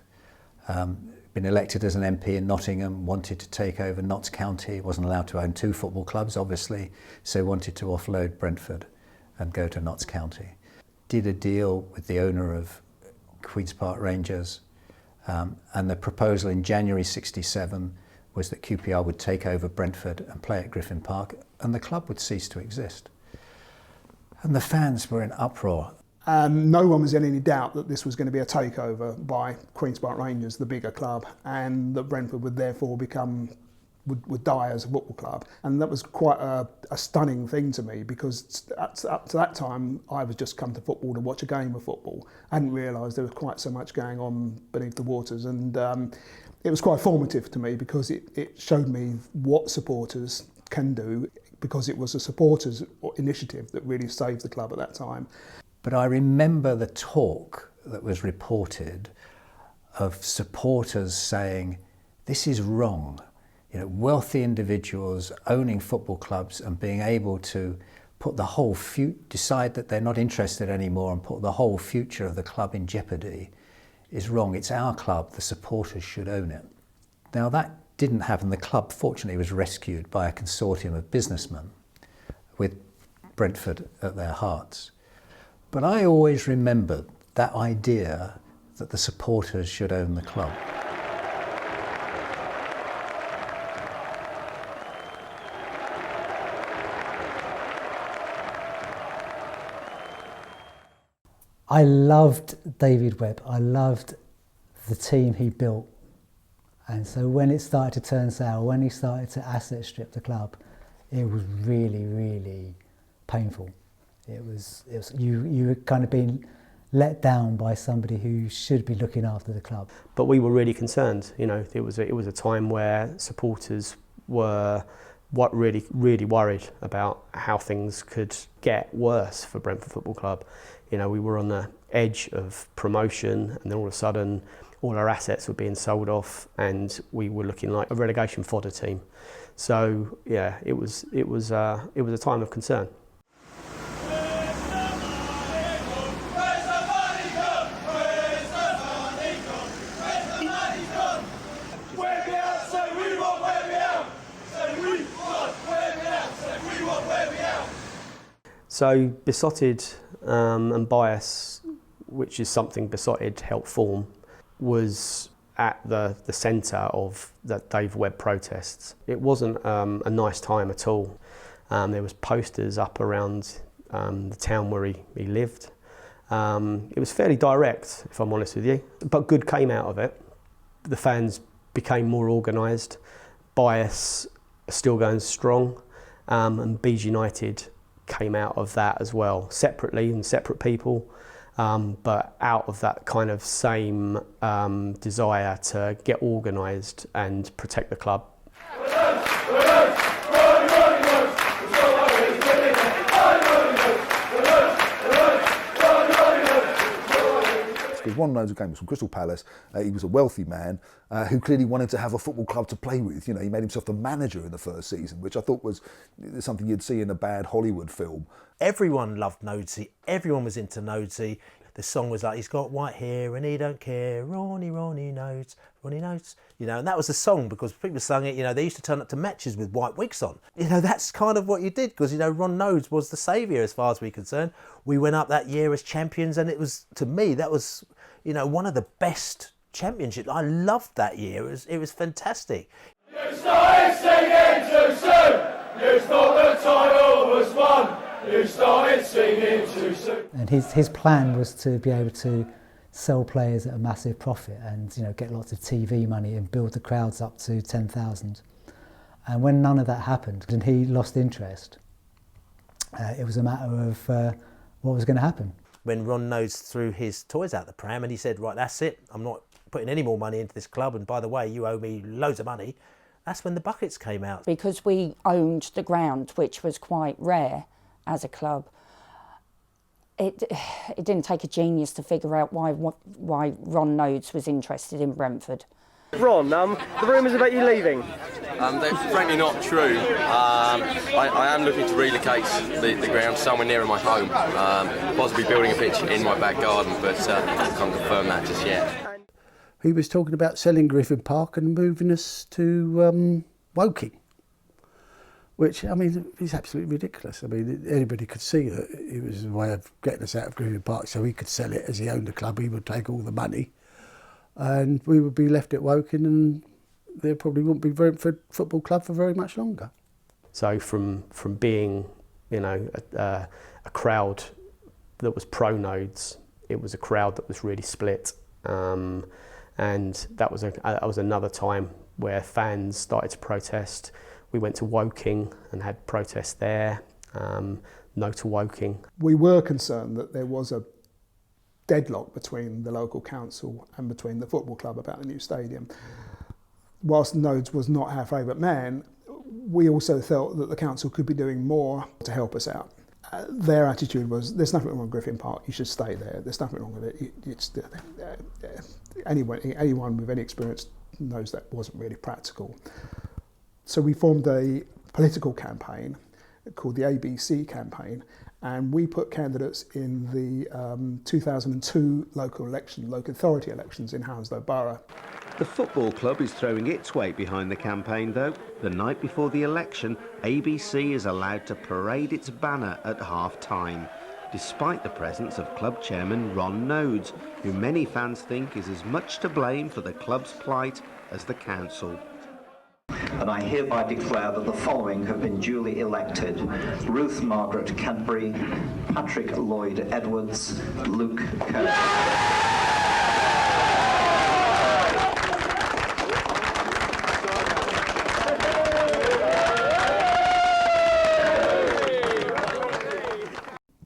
been elected as an MP in Nottingham, wanted to take over Notts County, wasn't allowed to own 2 football clubs obviously, so wanted to offload Brentford and go to Notts County. Did a deal with the owner of Queen's Park Rangers, And the proposal in January '67 was that QPR would take over Brentford and play at Griffin Park, and the club would cease to exist. And the fans were in uproar. No one was in any doubt that this was going to be a takeover by Queen's Park Rangers, the bigger club, and that Brentford would therefore would die as a football club. And that was quite a stunning thing to me, because up to that time I was just come to football to watch a game of football. I hadn't realised there was quite so much going on beneath the waters, and it was quite formative to me, because it showed me what supporters can do, because it was a supporters initiative that really saved the club at that time. But I remember the talk that was reported of supporters saying, this is wrong. You know, wealthy individuals owning football clubs and being able to put the whole decide that they're not interested anymore and put the whole future of the club in jeopardy is wrong. It's our club, the supporters should own it. Now that didn't happen. The club fortunately was rescued by a consortium of businessmen with Brentford at their hearts. But I always remembered that idea that the supporters should own the club. I loved David Webb. I loved the team he built. And so when it started to turn sour, when he started to asset strip the club, it was really, really painful. It was you were kind of being let down by somebody who should be looking after the club. But we were really concerned. You know, it was a time where supporters were really worried about how things could get worse for Brentford Football Club. You know, we were on the edge of promotion, and then all of a sudden all our assets were being sold off and we were looking like a relegation fodder team. So yeah, it was a time of concern. So Besotted and Bias, which is something Besotted helped form, was at the centre of the Dave Webb protests. It wasn't a nice time at all. There was posters up around the town where he lived. It was fairly direct, if I'm honest with you, but good came out of it. The fans became more organised. Bias still going strong, and Bees United came out of that as well, separately and separate people, but out of that kind of same desire to get organised and protect the club. Because Ron Nodes came from Crystal Palace. He was a wealthy man who clearly wanted to have a football club to play with. You know, he made himself the manager in the first season, which I thought was something you'd see in a bad Hollywood film. Everyone loved Nodesy. Everyone was into Nodesy. The song was like, he's got white hair and he don't care. Ronnie Nodes, Ronnie Nodes. You know, and that was the song because people sung it. You know, they used to turn up to matches with white wigs on. You know, that's kind of what you did because, you know, Ron Nodes was the saviour as far as we're concerned. We went up that year as champions, and it was, to me, that was, you know, one of the best championships. I loved that year. It was fantastic. You started singing too soon. You thought the title was won. You started singing too soon. And his plan was to be able to sell players at a massive profit and, you know, get lots of TV money and build the crowds up to 10,000. And when none of that happened and he lost interest, it was a matter of what was going to happen. When Ron Nodes threw his toys out the pram and he said, right, that's it, I'm not putting any more money into this club, and by the way, you owe me loads of money, that's when the buckets came out. Because we owned the ground, which was quite rare as a club, it didn't take a genius to figure out why Ron Nodes was interested in Brentford. Ron, the rumours about you leaving? They're frankly not true. I am looking to relocate the ground somewhere nearer my home, possibly building a pitch in my back garden, but I can't confirm that just yet. He was talking about selling Griffin Park and moving us to Woking, which, I mean, is absolutely ridiculous. I mean, anybody could see that it was a way of getting us out of Griffin Park so he could sell it. As he owned the club, he would take all the money. and we would be left at Woking, and there probably wouldn't be Brentford Football Club for very much longer. So from being, you know, a crowd that was pro-Nodes, it was a crowd that was really split, and that was another time where fans started to protest. We went to Woking and had protests there. No to Woking. We were concerned that there was a deadlock between the local council and between the football club about the new stadium. Whilst Nodes was not our favourite man, we also felt that the council could be doing more to help us out. Their attitude was, there's nothing wrong with Griffin Park, you should stay there, there's nothing wrong with it. Anyone with any experience knows that wasn't really practical. So we formed a political campaign called the ABC campaign, and we put candidates in the 2002 local authority elections in Hounslow Borough. The football club is throwing its weight behind the campaign though. The night before the election, ABC is allowed to parade its banner at half-time, despite the presence of club chairman Ron Nodes, who many fans think is as much to blame for the club's plight as the council. And I hereby declare that the following have been duly elected: Ruth Margaret Cadbury, Patrick Lloyd Edwards, Luke Kerr.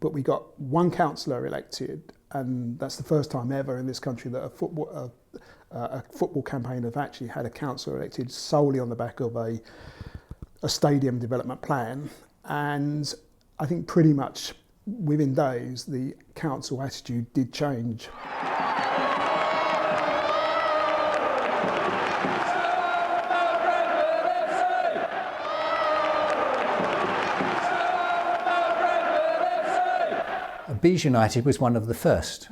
But we got one councillor elected, and that's the first time ever in this country that a football campaign have actually had a councillor elected solely on the back of a stadium development plan. And I think pretty much within days the council attitude did change. Bees United was one of the first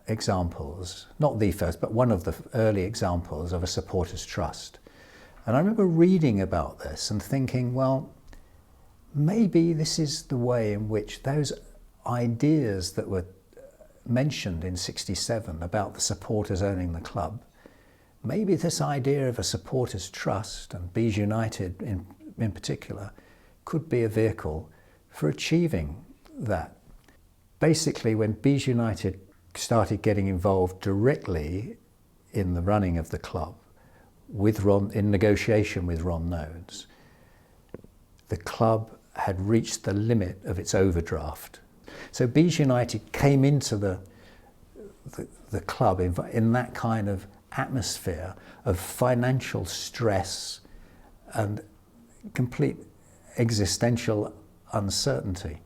examples, not the first, but one of the early examples of a supporters' trust. And I remember reading about this and thinking, well, maybe this is the way in which those ideas that were mentioned in '67 about the supporters owning the club, maybe this idea of a supporters' trust, and Bees United in particular, could be a vehicle for achieving that. Basically, when Bees United started getting involved directly in the running of the club, in negotiation with Ron Nodes, the club had reached the limit of its overdraft. So Bees United came into the club in that kind of atmosphere of financial stress and complete existential uncertainty.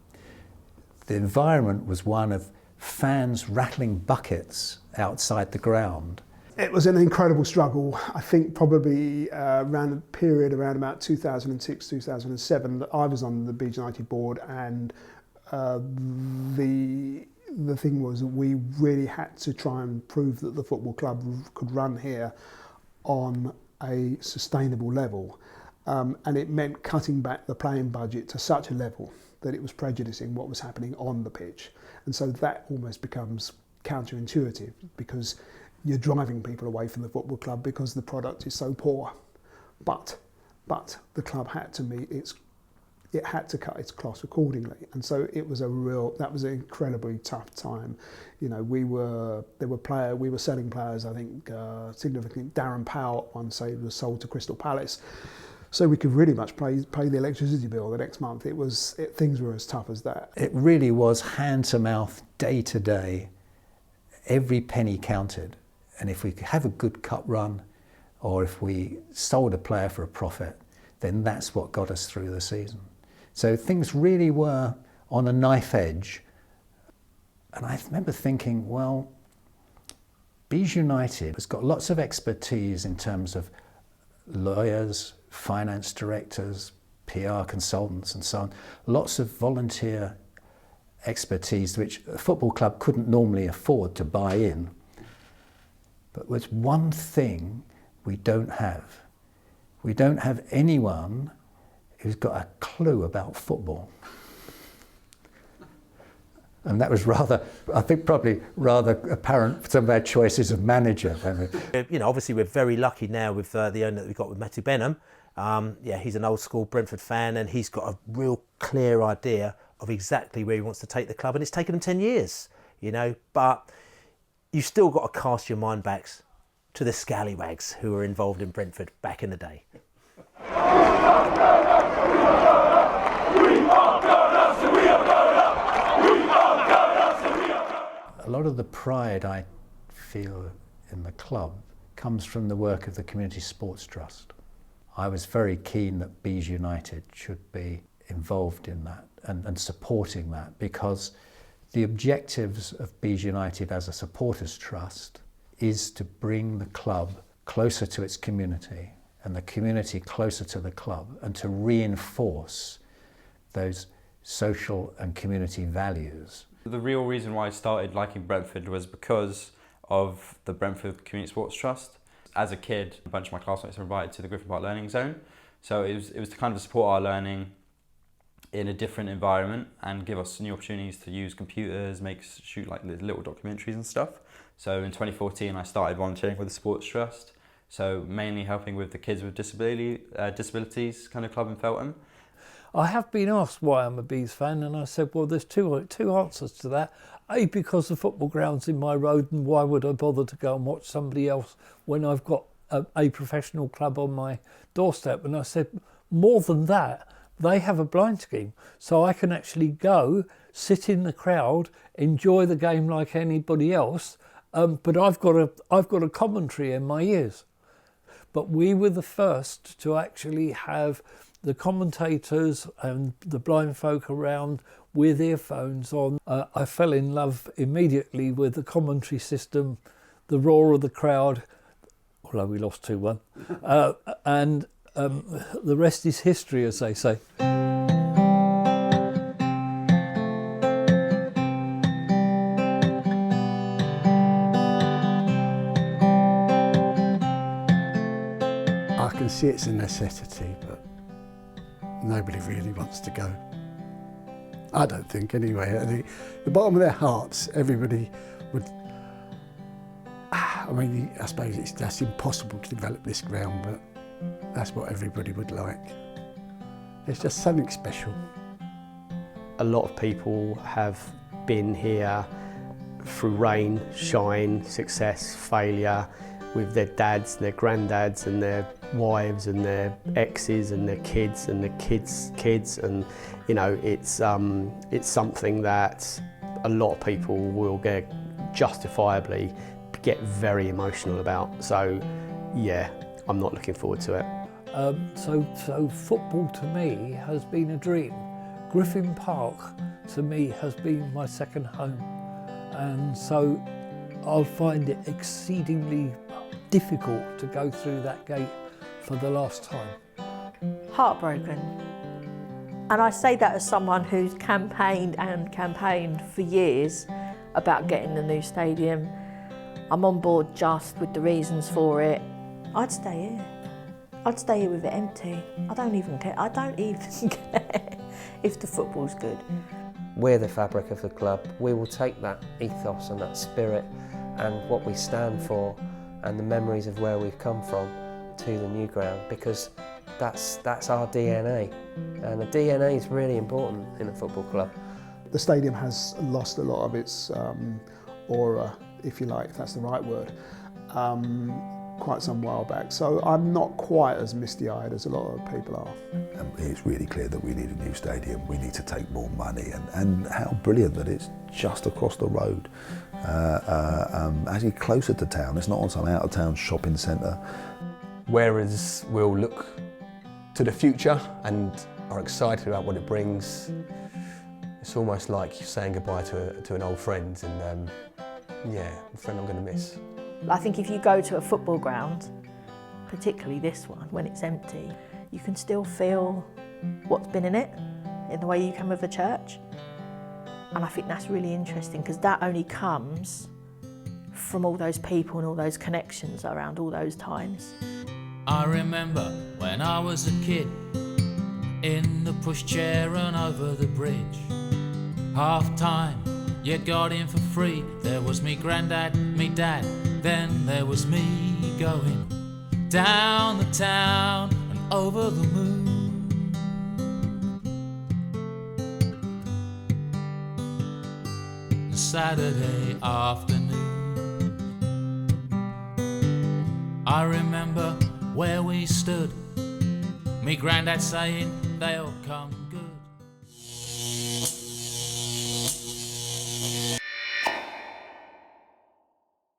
The environment was one of fans rattling buckets outside the ground. It was an incredible struggle. I think probably around a period around about 2006, 2007 that I was on the Bees United board, and the thing was that we really had to try and prove that the football club could run here on a sustainable level, and it meant cutting back the playing budget to such a level that it was prejudicing what was happening on the pitch. And so that almost becomes counterintuitive, because you're driving people away from the football club because the product is so poor. But the club had to it had to cut its cloth accordingly. And so it was that was an incredibly tough time. You know, we were selling players, I think, significant. Darren Powell, one say, was sold to Crystal Palace. So we could really much pay the electricity bill the next month. Things were as tough as that. It really was hand to mouth, day to day. Every penny counted. And if we could have a good cup run, or if we sold a player for a profit, then that's what got us through the season. So things really were on a knife edge. And I remember thinking, well, Bees United has got lots of expertise in terms of lawyers, finance directors, PR consultants and so on. Lots of volunteer expertise which a football club couldn't normally afford to buy in. But there's one thing we don't have. We don't have anyone who's got a clue about football. And that was rather, I think probably rather apparent for some of our choices of manager. You know, obviously we're very lucky now with the owner that we've got with Matthew Benham. Yeah, he's an old school Brentford fan and he's got a real clear idea of exactly where he wants to take the club, and it's taken him 10 years, you know, but you've still got to cast your mind back to the scallywags who were involved in Brentford back in the day. A lot of the pride I feel in the club comes from the work of the Community Sports Trust. I was very keen that Bees United should be involved in that and supporting that, because the objectives of Bees United as a supporters trust is to bring the club closer to its community and the community closer to the club, and to reinforce those social and community values. The real reason why I started liking Brentford was because of the Brentford Community Sports Trust. As a kid, a bunch of my classmates were invited to the Griffin Park Learning Zone. So it was to kind of support our learning in a different environment and give us new opportunities to use computers, shoot like little documentaries and stuff. So in 2014, I started volunteering with the Sports Trust. So mainly helping with the kids with disabilities kind of club in Feltham. I have been asked why I'm a Bees fan, and I said, well, there's two answers to that. A, because the football ground's in my road, and why would I bother to go and watch somebody else when I've got a professional club on my doorstep? And I said, more than that, they have a blind scheme, so I can actually go, sit in the crowd, enjoy the game like anybody else, but I've got a commentary in my ears. But we were the first to actually have the commentators and the blind folk around with earphones on. I fell in love immediately with the commentary system, the roar of the crowd, although we lost 2-1, and the rest is history, as they say. I can see it's a necessity, but nobody really wants to go. I don't think, anyway. I think at the bottom of their hearts, everybody would. I mean, I suppose that's impossible to develop this ground, but that's what everybody would like. It's just something special. A lot of people have been here through rain, shine, success, failure, with their dads and their granddads and their wives and their exes and their kids and their kids' kids, and you know, it's something that a lot of people will get justifiably get very emotional about. So yeah, I'm not looking forward to it. So football to me has been a dream. Griffin Park to me has been my second home, and so I'll find it exceedingly difficult to go through that gate for the last time. Heartbroken. And I say that as someone who's campaigned for years about getting the new stadium. I'm on board just with the reasons for it. I'd stay here. I'd stay here with it empty. I don't even care. I don't even care if the football's good. We're the fabric of the club. We will take that ethos and that spirit and what we stand for and the memories of where we've come from to the new ground, because that's our DNA, and the DNA is really important in a football club. The stadium has lost a lot of its aura, if you like, if that's the right word, quite some while back. So I'm not quite as misty-eyed as a lot of people are. It's really clear that we need a new stadium. We need to take more money, and how brilliant that it's just across the road, actually closer to town. It's not on some out-of-town shopping centre. Whereas we'll look to the future and are excited about what it brings. It's almost like saying goodbye to an old friend, and yeah, a friend I'm going to miss. I think if you go to a football ground, particularly this one, when it's empty, you can still feel what's been in it, in the way you come with a church. And I think that's really interesting, because that only comes from all those people and all those connections around all those times. I remember when I was a kid, in the pushchair and over the bridge. Half time, You got in for free. There was me granddad, me dad, then there was me going down the town and over the moon. Saturday afternoon, I remember where we stood, me granddad saying they'll come